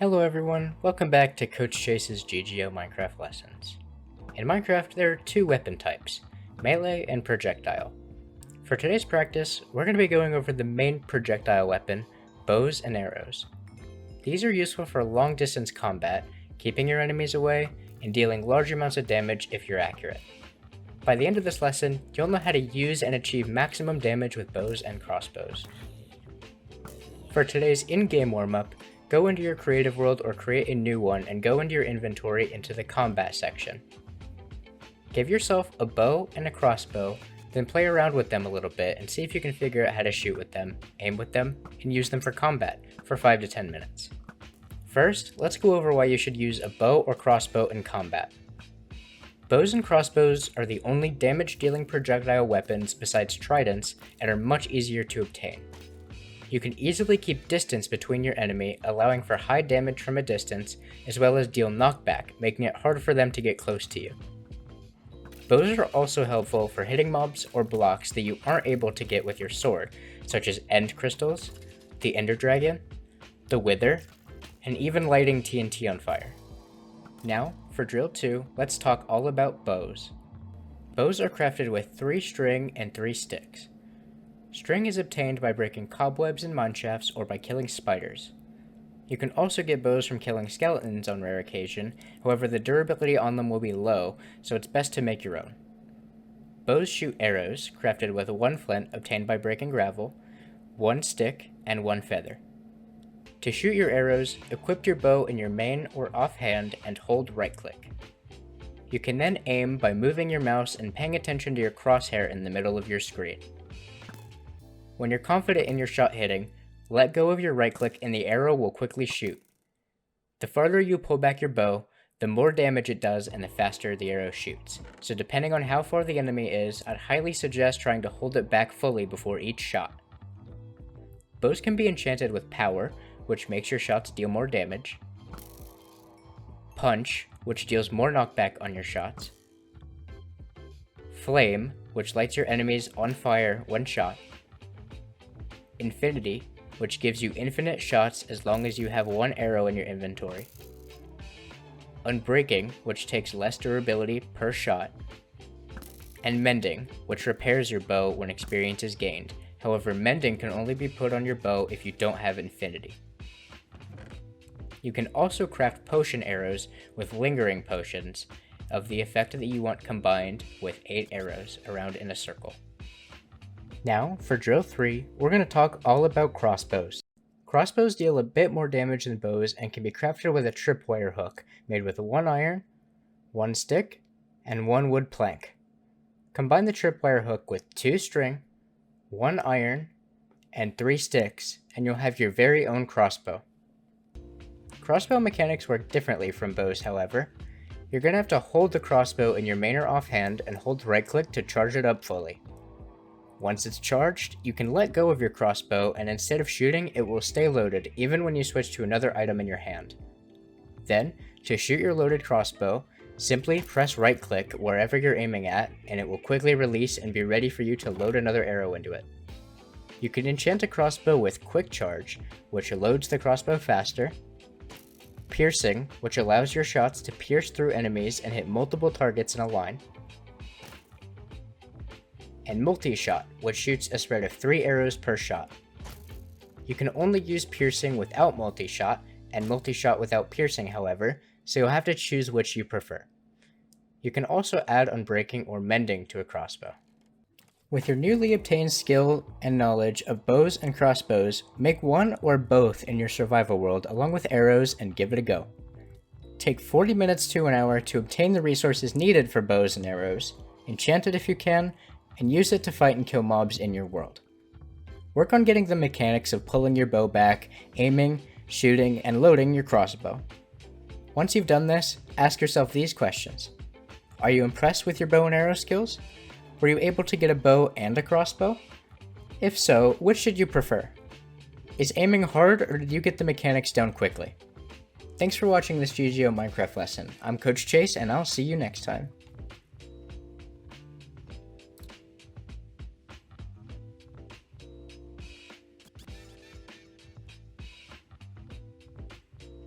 Hello everyone, welcome back to Coach Chase's GGO Minecraft lessons. In Minecraft, there are two weapon types, melee and projectile. For today's practice, we're going to be going over the main projectile weapon, bows and arrows. These are useful for long distance combat, keeping your enemies away, and dealing large amounts of damage if you're accurate. By the end of this lesson, you'll know how to use and achieve maximum damage with bows and crossbows. For today's in-game warm-up, go into your creative world or create a new one and go into your inventory into the combat section. Give yourself a bow and a crossbow, then play around with them a little bit and see if you can figure out how to shoot with them, aim with them, and use them for combat for 5 to 10 minutes. First, let's go over why you should use a bow or crossbow in combat. Bows and crossbows are the only damage-dealing projectile weapons besides tridents and are much easier to obtain. You can easily keep distance between your enemy, allowing for high damage from a distance, as well as deal knockback, making it hard for them to get close to you. Bows are also helpful for hitting mobs or blocks that you aren't able to get with your sword, such as end crystals, the ender dragon, the wither, and even lighting TNT on fire. Now, for drill 2, let's talk all about bows. Bows are crafted with 3 string and 3 sticks. String is obtained by breaking cobwebs and mineshafts or by killing spiders. You can also get bows from killing skeletons on rare occasion, however the durability on them will be low, so it's best to make your own. Bows shoot arrows, crafted with 1 flint obtained by breaking gravel, 1 stick, and 1 feather. To shoot your arrows, equip your bow in your main or offhand and hold right click. You can then aim by moving your mouse and paying attention to your crosshair in the middle of your screen. When you're confident in your shot hitting, let go of your right click and the arrow will quickly shoot. The farther you pull back your bow, the more damage it does and the faster the arrow shoots. So depending on how far the enemy is, I'd highly suggest trying to hold it back fully before each shot. Bows can be enchanted with power, which makes your shots deal more damage, punch, which deals more knockback on your shots, flame, which lights your enemies on fire when shot, infinity, which gives you infinite shots as long as you have 1 arrow in your inventory, unbreaking, which takes less durability per shot, and mending, which repairs your bow when experience is gained. However, mending can only be put on your bow if you don't have infinity. You can also craft potion arrows with lingering potions of the effect that you want combined with 8 arrows around in a circle. Now, for drill 3, we're going to talk all about crossbows. Crossbows deal a bit more damage than bows and can be crafted with a tripwire hook made with 1 iron, 1 stick, and 1 wood plank. Combine the tripwire hook with 2 string, 1 iron, and 3 sticks, and you'll have your very own crossbow. Crossbow mechanics work differently from bows, however. You're going to have to hold the crossbow in your main or offhand and hold right click to charge it up fully. Once it's charged, you can let go of your crossbow and instead of shooting, it will stay loaded even when you switch to another item in your hand. Then, to shoot your loaded crossbow, simply press right click wherever you're aiming at and it will quickly release and be ready for you to load another arrow into it. You can enchant a crossbow with quick charge, which loads the crossbow faster, piercing, which allows your shots to pierce through enemies and hit multiple targets in a line, and multi-shot, which shoots a spread of 3 arrows per shot. You can only use piercing without multi-shot, and multi-shot without piercing however, so you'll have to choose which you prefer. You can also add unbreaking or mending to a crossbow. With your newly obtained skill and knowledge of bows and crossbows, make one or both in your survival world along with arrows and give it a go. Take 40 minutes to an hour to obtain the resources needed for bows and arrows, enchant it if you can, and use it to fight and kill mobs in your world. Work on getting the mechanics of pulling your bow back, aiming, shooting, and loading your crossbow. Once you've done this, ask yourself these questions. Are you impressed with your bow and arrow skills? Were you able to get a bow and a crossbow? If so, which should you prefer? Is aiming hard or did you get the mechanics down quickly? Thanks for watching this GGO Minecraft lesson. I'm Coach Chase and I'll see you next time.